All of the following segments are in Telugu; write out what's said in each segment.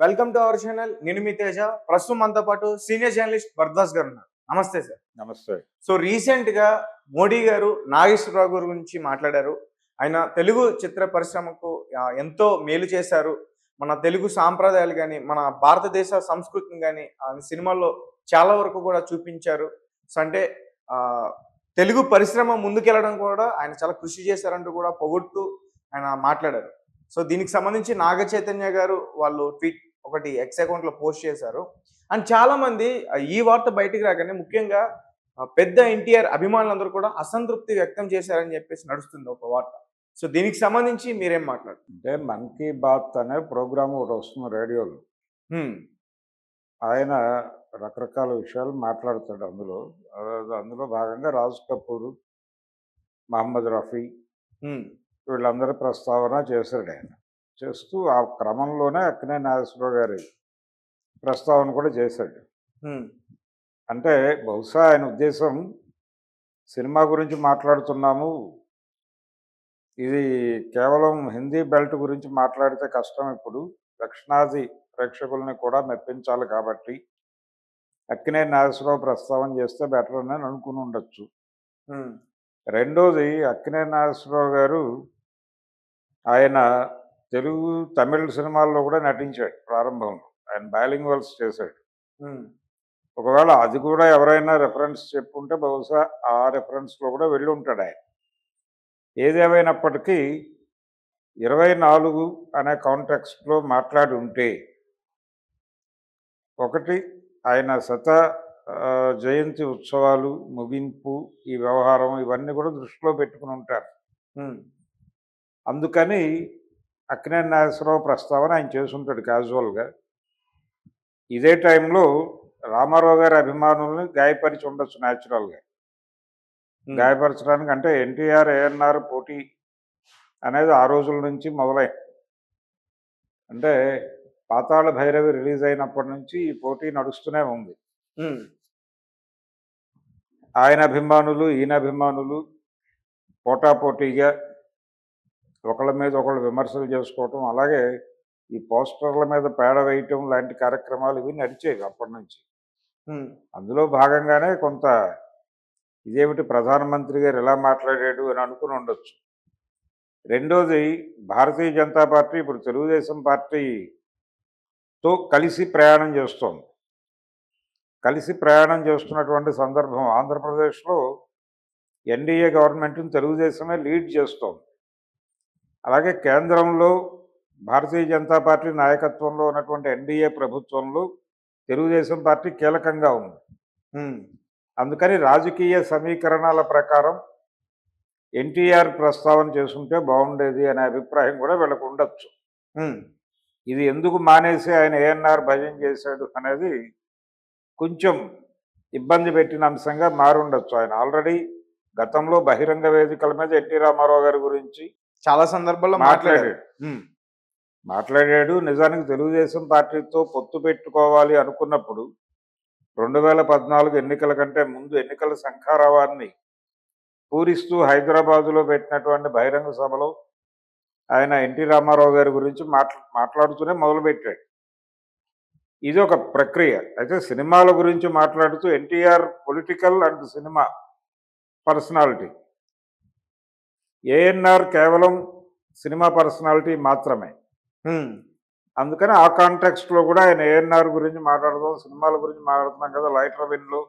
Welcome to our channel. నేను మీ తేజ. ప్రస్తుతం మనతో పాటు సీనియర్ జర్నలిస్ట్ భరద్వాజ్ గారు ఉన్నారు. నమస్తే సార్. నమస్తే. సో రీసెంట్గా మోడీ గారు నాగేశ్వరరావు గారి గురించి మాట్లాడారు. ఆయన తెలుగు చిత్ర పరిశ్రమకు ఎంతో మేలు చేశారు. మన తెలుగు సాంప్రదాయాలు కానీ, మన భారతదేశ సంస్కృతిని కానీ సినిమాల్లో చాలా వరకు కూడా చూపించారు. సో అంటే తెలుగు పరిశ్రమ ముందుకెళ్ళడం కూడా ఆయన చాలా కృషి చేశారంటూ కూడా పొగుడుతూ ఆయన మాట్లాడారు. సో దీనికి సంబంధించి నాగ చైతన్య గారు వాళ్ళు ట్వీట్ ఒకటి ఎక్స్ అకౌంట్లో పోస్ట్ చేశారు. అండ్ చాలా మంది ఈ వార్త బయటికి రాగానే ముఖ్యంగా పెద్ద ఎన్టీఆర్ అభిమానులందరూ కూడా అసంతృప్తి వ్యక్తం చేశారని చెప్పేసి నడుస్తుంది ఒక వార్త. సో దీనికి సంబంధించి మీరేం మాట్లాడుతున్నారు? అంటే మన్ కీ బాత్ అనే ప్రోగ్రామ్ ఒకటి వస్తుంది రేడియోలో. ఆయన రకరకాల విషయాలు మాట్లాడతాడు అందులో భాగంగా రాజ్ కపూర్, మహమ్మద్ రఫీ వీళ్ళందరి ప్రస్తావన చేశాడు. ఆయన చేస్తూ ఆ క్రమంలోనే అక్కినే నాగేశ్వరరావు గారి ప్రస్తావన కూడా చేశాడు. అంటే బహుశా ఆయన ఉద్దేశం సినిమా గురించి మాట్లాడుతున్నాము, ఇది కేవలం హిందీ బెల్ట్ గురించి మాట్లాడితే కష్టం, ఇప్పుడు దక్షిణాది ప్రేక్షకుల్ని కూడా మెప్పించాలి కాబట్టి అక్కినేని నాగేశ్వరరావు ప్రస్తావన చేస్తే బెటర్ అని అనుకుని ఉండొచ్చు. రెండోది, అక్కినేని నాగేశ్వరరావు గారు ఆయన తెలుగు తమిళ సినిమాల్లో కూడా నటించాడు. ప్రారంభంలో ఆయన బైలింగ్వల్స్ చేశాడు. ఒకవేళ అది కూడా ఎవరైనా రెఫరెన్స్ చెప్పుంటే బహుశా ఆ రెఫరెన్స్లో కూడా వెళ్ళి ఉంటాడు ఆయన. ఏదేమైనప్పటికీ 24 అనే కాంటెక్స్ట్లో మాట్లాడి ఉంటే, ఒకటి ఆయన జయంతి ఉత్సవాలు ముగింపు, ఈ వ్యవహారం ఇవన్నీ కూడా దృష్టిలో పెట్టుకుని ఉంటారు. అందుకని అక్కినేని నాగేశ్వరరావు ప్రస్తావన ఆయన చేసుంటాడు క్యాజువల్గా. ఇదే టైంలో రామారావు గారి అభిమానుల్ని గాయపరిచి ఉండొచ్చు న్యాచురల్గా. గాయపరచడానికి అంటే ఎన్టీఆర్ ఏఎన్ఆర్ పోటీ అనేది ఆ రోజుల నుంచి మొదలైంది. అంటే పాతాళ భైరవి రిలీజ్ అయినప్పటి నుంచి ఈ పోటీ నడుస్తూనే ఉంది. ఆయన అభిమానులు ఈయన అభిమానులు పోటాపోటీగా ఒకళ్ళ మీద ఒకళ్ళు విమర్శలు చేసుకోవటం, అలాగే ఈ పోస్టర్ల మీద పేడ వేయటం లాంటి కార్యక్రమాలు ఇవి నడిచేవి అప్పటి నుంచి. అందులో భాగంగానే కొంత ఇదేమిటి ప్రధానమంత్రి గారు ఎలా మాట్లాడాడు అని అనుకుని ఉండొచ్చు. రెండోది, భారతీయ జనతా పార్టీ ఇప్పుడు తెలుగుదేశం పార్టీతో కలిసి ప్రయాణం చేస్తోంది. కలిసి ప్రయాణం చేస్తున్నటువంటి సందర్భం ఆంధ్రప్రదేశ్లో ఎన్డీఏ గవర్నమెంట్ని తెలుగుదేశమే లీడ్ చేస్తోంది. అలాగే కేంద్రంలో భారతీయ జనతా పార్టీ నాయకత్వంలో ఉన్నటువంటి ఎన్డీఏ ప్రభుత్వంలో తెలుగుదేశం పార్టీ కీలకంగా ఉంది. అందుకని రాజకీయ సమీకరణాల ప్రకారం ఎన్టీఆర్ ప్రస్తావన చేసుకుంటే బాగుండేది అనే అభిప్రాయం కూడా వీళ్ళకు ఉండొచ్చు. ఇది ఎందుకు మానేసి ఆయన ఏఎన్ఆర్ భజన చేశాడు అనేది కొంచెం ఇబ్బంది పెట్టిన అంశంగా మారుండొచ్చు. ఆయన ఆల్రెడీ గతంలో బహిరంగ వేదికల మీద ఎన్టీ రామారావు గారి గురించి చాలా సందర్భాల్లో మాట్లాడాడు. నిజానికి తెలుగుదేశం పార్టీతో పొత్తు పెట్టుకోవాలి అనుకున్నప్పుడు 2014 ఎన్నికల కంటే ముందు ఎన్నికల శంఖారావాన్ని పూరిస్తూ హైదరాబాదులో పెట్టినటువంటి బహిరంగ సభలో ఆయన ఎన్టీ రామారావు గారి గురించి మాట్లాడుతూనే మొదలుపెట్టాడు. ఇది ఒక ప్రక్రియ. అయితే సినిమాల గురించి మాట్లాడుతూ NTR political and cinema personality, ANR కేవలం సినిమా పర్సనాలిటీ మాత్రమే. అందుకని ఆ కాంటెక్స్ట్లో కూడా ఆయన ఏఎన్ఆర్ గురించి మాట్లాడదాం, సినిమాల గురించి మాట్లాడుతున్నాం కదా లైటర్ విన్లో.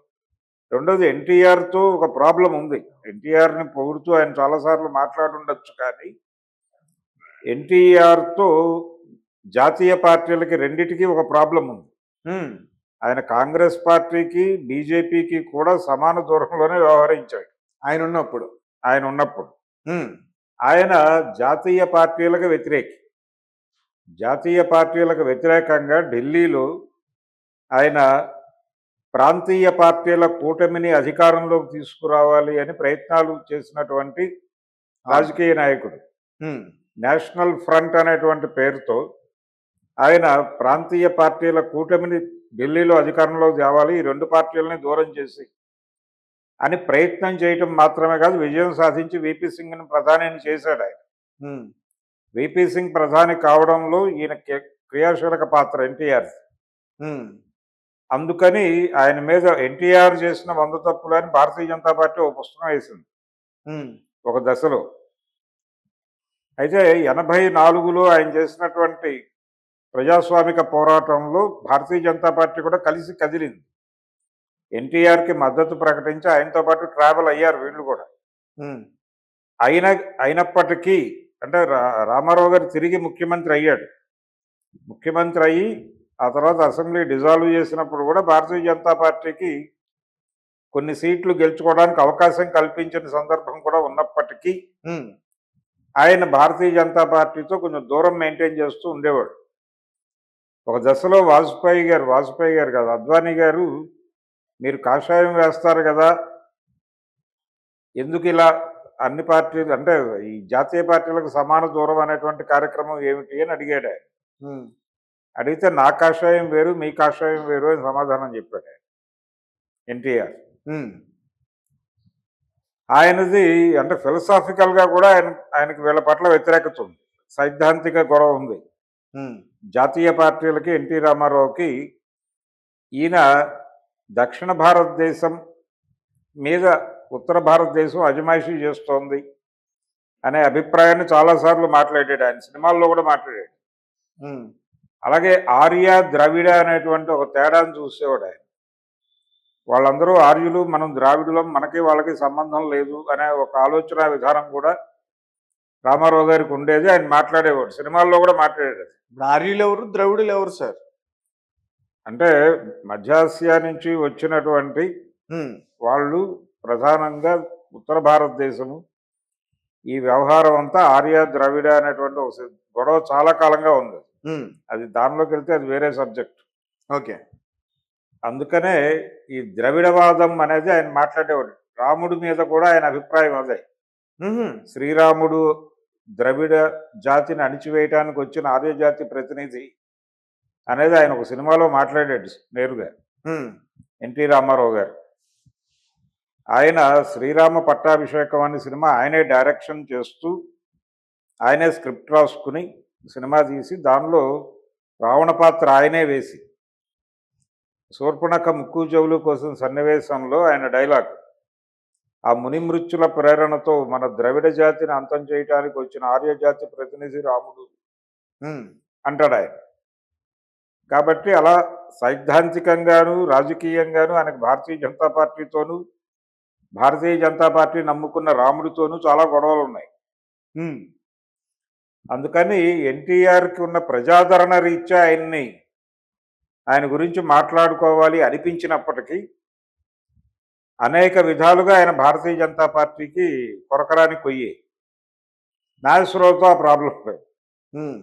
రెండోది, ఎన్టీఆర్తో ఒక ప్రాబ్లం ఉంది. ఎన్టీఆర్ని పొగుడుతూ ఆయన చాలాసార్లు మాట్లాడుండొచ్చు, కానీ ఎన్టీఆర్తో జాతీయ పార్టీలకి రెండిటికి ఒక ప్రాబ్లం ఉంది. ఆయన కాంగ్రెస్ పార్టీకి బీజేపీకి కూడా సమాన దూరంలోనే వ్యవహరించాడు ఆయన ఉన్నప్పుడు. ఆయన జాతీయ పార్టీలకు వ్యతిరేకంగా ఢిల్లీలో ఆయన ప్రాంతీయ పార్టీల కూటమిని అధికారంలోకి తీసుకురావాలి అని ప్రయత్నాలు చేసినటువంటి రాజకీయ నాయకుడు. నేషనల్ ఫ్రంట్ అనేటువంటి పేరుతో ఆయన ప్రాంతీయ పార్టీల కూటమిని ఢిల్లీలో అధికారంలోకి తేవాలి, ఈ రెండు పార్టీలని దూరం చేసి అని ప్రయత్నం చేయటం మాత్రమే కాదు, విజయం సాధించి విపి సింగ్ని ప్రధానిని చేశాడు ఆయన. విపి సింగ్ ప్రధాని కావడంలో ఈయన క్రియాశీలక పాత్ర ఎన్టీఆర్. ఉమ్, అందుకని ఆయన మీద ఎన్టీఆర్ చేసిన 100 తప్పులు అని భారతీయ జనతా పార్టీ ఒక పుస్తకం వేసింది ఉమ్, ఒక దశలో. అయితే 84లో ఆయన చేసినటువంటి ప్రజాస్వామిక పోరాటంలో భారతీయ జనతా పార్టీ కూడా కలిసి కదిలింది. ఎన్టీఆర్కి మద్దతు ప్రకటించి ఆయనతో పాటు ట్రావెల్ అయ్యారు వీళ్ళు కూడా. ఉమ్, అయినప్పటికీ అంటే రామారావు గారు తిరిగి ముఖ్యమంత్రి అయ్యాడు. ముఖ్యమంత్రి అయ్యి ఆ తర్వాత అసెంబ్లీ డిజాల్వ్ చేసినప్పుడు కూడా భారతీయ జనతా పార్టీకి కొన్ని సీట్లు గెలుచుకోవడానికి అవకాశం కల్పించిన సందర్భం కూడా ఉన్నప్పటికీ ఉమ్, ఆయన భారతీయ జనతా పార్టీతో కొంచెం దూరం మెయింటైన్ చేస్తూ ఉండేవాడు. ఒక దశలో వాజ్పేయి గారు కాదు, అద్వానీ గారు మీరు కాషాయం వేస్తారు కదా, ఎందుకు ఇలా అన్ని పార్టీలు అంటే ఈ జాతీయ పార్టీలకు సమాన దూరం అనేటువంటి కార్యక్రమం ఏమిటి అని అడిగాడు ఆయన. ఉమ్, అడిగితే నా కాషాయం వేరు మీ కాషాయం వేరు అని సమాధానం చెప్పాడు ఆయన ఎన్టీఆర్. ఉమ్, ఆయనది అంటే ఫిలసాఫికల్గా కూడా ఆయనకి వీళ్ళ పట్ల వ్యతిరేకత ఉంది, సైద్ధాంతిక గొడవ ఉంది. ఉమ్, జాతీయ పార్టీలకి ఎన్టీ రామారావుకి ఈయన దక్షిణ భారతదేశం మీద ఉత్తర భారతదేశం అజమాయిషీ చేస్తోంది అనే అభిప్రాయాన్ని చాలాసార్లు మాట్లాడాడు ఆయన, సినిమాల్లో కూడా మాట్లాడాడు. ఉమ్, అలాగే ఆర్య ద్రవిడ అనేటువంటి ఒక తేడాను చూసేవాడు ఆయన. వాళ్ళందరూ ఆర్యులు, మనం ద్రావిడులం, మనకి వాళ్ళకి సంబంధం లేదు అనే ఒక ఆలోచన విధానం కూడా రామారావు గారికి ఉండేది. ఆయన మాట్లాడేవాడు, సినిమాల్లో కూడా మాట్లాడాడు. ఇప్పుడు ఆర్యులు ఎవరు ద్రవిడులు ఎవరు సార్? అంటే మధ్యాసియా నుంచి వచ్చినటువంటి ఉమ్, వాళ్ళు ప్రధానంగా ఉత్తర భారతదేశము ఈ వ్యవహారం అంతా ఆర్య ద్రవిడ అనేటువంటి ఒక గొడవ చాలా కాలంగా ఉంది. ఉమ్, అది దానిలోకి వెళ్తే అది వేరే సబ్జెక్ట్. ఓకే. అందుకనే ఈ ద్రవిడవాదం అనేది ఆయన మాట్లాడేవాడు. రాముడి మీద కూడా ఆయన అభిప్రాయం అదే. ఉహు, శ్రీరాముడు ద్రవిడ జాతిని అణిచివేయటానికి వచ్చిన ఆర్య జాతి ప్రతినిధి అనేది ఆయన ఒక సినిమాలో మాట్లాడాడు నేరుగా, ఉమ్, ఎన్టీ రామారావు గారు. ఆయన శ్రీరామ పట్టాభిషేకం అనే సినిమా ఆయనే డైరెక్షన్ చేస్తూ ఆయనే స్క్రిప్ట్ రాసుకుని సినిమా తీసి దానిలో రావణ పాత్ర ఆయనే వేసి శూర్పణఖ ముక్కు చెవులు కోసం సన్నివేశంలో ఆయన డైలాగ్, ఆ మునిమృత్యుల ప్రేరణతో మన ద్రవిడ జాతిని అంతం చేయటానికి వచ్చిన ఆర్య జాతి ప్రతినిధి రాముడు ఉమ్, అంటాడు ఆయన. కాబట్టి అలా సైద్ధాంతికంగాను రాజకీయంగాను ఆయనకు భారతీయ జనతా పార్టీతోనూ భారతీయ జనతా పార్టీ నమ్ముకున్న రాముడితోనూ చాలా గొడవలు ఉన్నాయి. ఉమ్, అందుకని ఎన్టీఆర్కి ఉన్న ప్రజాదరణ రీత్యా ఆయన గురించి మాట్లాడుకోవాలి అనిపించినప్పటికీ అనేక విధాలుగా ఆయన భారతీయ జనతా పార్టీకి కొరకరాని కొయ్యి. నాగేశ్వరరావుతో ఆ ప్రాబ్లం లేదు, ఉమ్.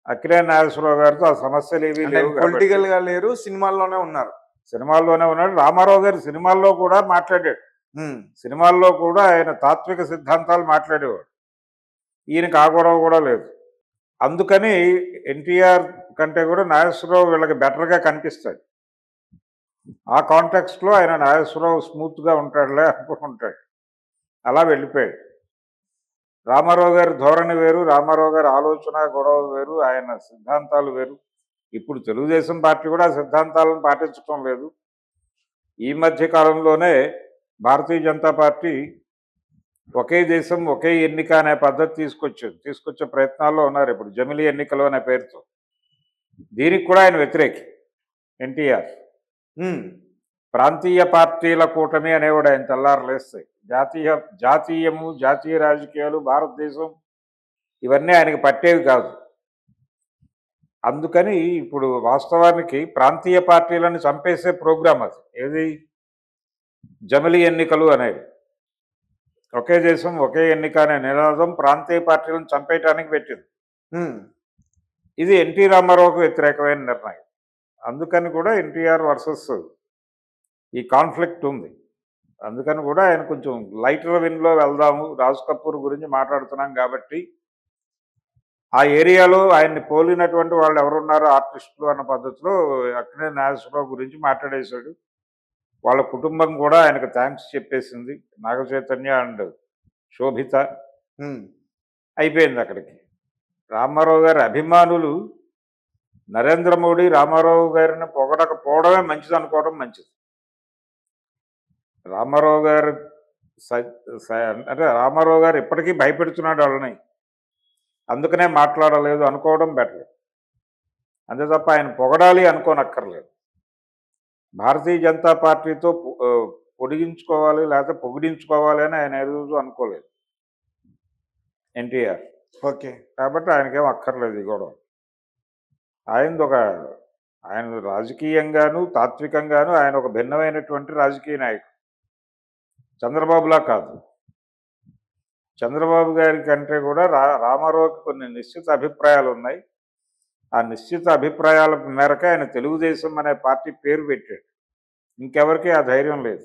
అక్కినేని నాగేశ్వరరావు గారితో ఆ సమస్యలు ఏవీ అంటే లేవు. పొలిటికల్ గా లేరు, సినిమాల్లోనే ఉన్నారు. సినిమాల్లోనే ఉన్నాడు. రామారావు గారు సినిమాల్లో కూడా మాట్లాడాడు. ఉమ్, సినిమాల్లో కూడా ఆయన తాత్విక సిద్ధాంతాలు మాట్లాడేవాడు. ఈయనకి ఆ గొడవ కూడా లేదు. అందుకని ఎన్టీఆర్ కంటే కూడా నాగేశ్వరరావు వీళ్ళకి బెటర్గా కనిపిస్తాడు. ఆ కాంటెక్స్ట్లో ఆయన నాగేశ్వరరావు స్మూత్గా ఉంటాడులే అనుకుంటాడు. అలా వెళ్ళిపోయాడు. రామారావు గారి ధోరణి వేరు, రామారావు గారి ఆలోచన గొడవ వేరు, ఆయన సిద్ధాంతాలు వేరు. ఇప్పుడు తెలుగుదేశం పార్టీ కూడా సిద్ధాంతాలను పాటించడం లేదు. ఈ మధ్య కాలంలోనే భారతీయ జనతా పార్టీ ఒకే దేశం ఒకే ఎన్నిక అనే పద్ధతి తీసుకొచ్చే ప్రయత్నాల్లో ఉన్నారు ఇప్పుడు, జమిలీ ఎన్నికలు అనే పేరుతో. దీనికి కూడా ఆయన వ్యతిరేకి ఎన్టీఆర్. ఉమ్, ప్రాంతీయ పార్టీల కూటమి అనేవాడు ఆయన తెల్లారలేస్తాయి. జాతీయము జాతీయ రాజకీయాలు భారతదేశం ఇవన్నీ ఆయనకి పట్టేవి కాదు. అందుకని ఇప్పుడు వాస్తవానికి ప్రాంతీయ పార్టీలను చంపేసే ప్రోగ్రాం అది. ఏది? జమిలీ ఎన్నికలు అనేవి. ఒకే దేశం ఒకే ఎన్నిక అనే నినాదం ప్రాంతీయ పార్టీలను చంపేయటానికి పెట్టింది. ఉమ్, ఇది ఎన్టీ రామారావుకు వ్యతిరేకమైన నిర్ణయం. అందుకని కూడా ఎన్టీఆర్ వర్సెస్ ఈ కాన్ఫ్లిక్ట్ ఉంది. అందుకని కూడా ఆయన కొంచెం లైటర్ విన్లో వెళ్దాము, రాజ్ కపూర్ గురించి మాట్లాడుతున్నాం కాబట్టి ఆ ఏరియాలో ఆయన్ని పోలినటువంటి వాళ్ళు ఎవరున్నారో ఆర్టిస్టులు అన్న పద్ధతిలో అక్కినేని నాగేశ్వరరావు గురించి మాట్లాడేశాడు. వాళ్ళ కుటుంబం కూడా ఆయనకు థ్యాంక్స్ చెప్పేసింది, నాగ చైతన్య అండ్ శోభిత. ఉమ్, అయిపోయింది అక్కడికి. రామారావు గారి అభిమానులు నరేంద్ర మోడీ రామారావు గారిని పొగడకపోవడమే మంచిది అనుకోవడం మంచిది. రామారావు గారు అంటే రామారావు గారు ఇప్పటికీ భయపెడుతున్నాడు వాళ్ళని, అందుకనే మాట్లాడలేదు అనుకోవడం బెటర్. అంతే తప్ప ఆయన పొగడాలి అనుకోనక్కర్లేదు. భారతీయ జనతా పార్టీతో పొడిగించుకోవాలి లేకపోతే పొగిడించుకోవాలి అని ఆయన ఏ రోజు అనుకోలేదు ఎన్టీఆర్. ఓకే. కాబట్టి ఆయనకేం అక్కర్లేదు ఈ గొడవ. ఆయన రాజకీయంగాను తాత్వికంగాను ఆయన ఒక భిన్నమైనటువంటి రాజకీయ నాయకుడు. చంద్రబాబులా కాదు. చంద్రబాబు గారి కంటే కూడా రామారావుకి కొన్ని నిశ్చిత అభిప్రాయాలు ఉన్నాయి. ఆ నిశ్చిత అభిప్రాయాల మేరకు ఆయన తెలుగుదేశం అనే పార్టీ పేరు పెట్టాడు. ఇంకెవరికి ఆ ధైర్యం లేదు.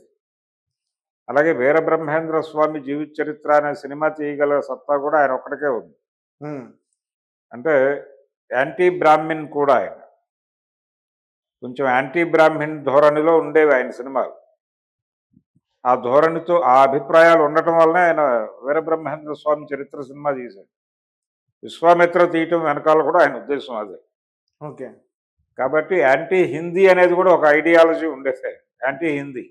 అలాగే వీరబ్రహ్మేంద్ర స్వామి జీవిత చరిత్ర అనే సినిమా తీయగల సత్తా కూడా ఆయన ఒక్కడికే ఉంది. అంటే యాంటీ బ్రాహ్మిన్ కూడా ఆయన కొంచెం యాంటీ బ్రాహ్మిన్ ధోరణిలో ఉండేవి ఆయన సినిమాలు. ఆ ధోరణితో ఆ అభిప్రాయాలు ఉండటం వల్లనే ఆయన వీరబ్రహ్మేంద్ర స్వామి చరిత్ర సినిమా తీశాడు. విశ్వామిత్ర తీయటం వెనకాల కూడా ఆయన ఉద్దేశం అదే. ఓకే. కాబట్టి యాంటీ హిందీ అనేది కూడా ఒక ఐడియాలజీ ఉండేది. Anti Hindi,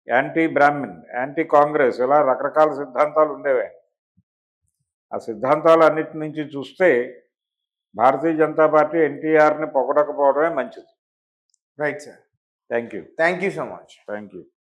anti Brahmin, anti Congress, ఇలా రకరకాల సిద్ధాంతాలు ఉండేవి. ఆ సిద్ధాంతాలు అన్నిటి నుంచి చూస్తే భారతీయ జనతా పార్టీ ఎన్టీఆర్ని పొగడకపోవడమే మంచిది. Right sir. Thank you. Thank you so much. Thank you.